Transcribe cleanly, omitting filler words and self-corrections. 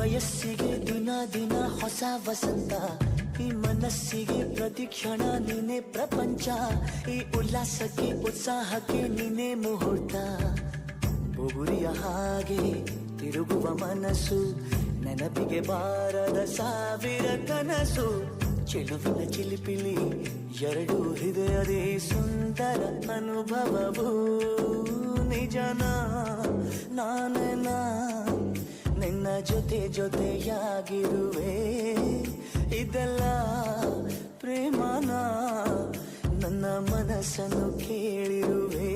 ವಯಸ್ಸಿಗೆ ದಿನ ದಿನ ಹೊಸ ವಸಂತ, ಈ ಮನಸ್ಸಿಗೆ ಪ್ರತಿಕ್ಷಣ ನೀನೆ ಪ್ರಪಂಚ, ಈ ಉಲ್ಲಾಸಕ್ಕೆ ಉತ್ಸಾಹಕ್ಕೆ ನೀನೆ ಮುಹೂರ್ತ. ಬುಗುರಿಯ ಹಾಗೆ ತಿರುಗುವ ಮನಸ್ಸು, ನೆನಪಿಗೆ ಬಾರದ ಸಾವಿರ ಕನಸು. ಚೆಲುವಿನ ಚಿಲಿಪಿಲಿ ಎರಡು ಹೃದಯದೇ ಸುಂದರ ಅನುಭವವು. ನಿಜನ ನಾನೇನ ನಿನ್ನ ಜೊತೆ ಜೊತೆಯಾಗಿರುವೆ, ಇದೆಲ್ಲ ಪ್ರೇಮನ ನನ್ನ ಮನಸ್ಸನ್ನು ಕೇಳಿರುವೆ.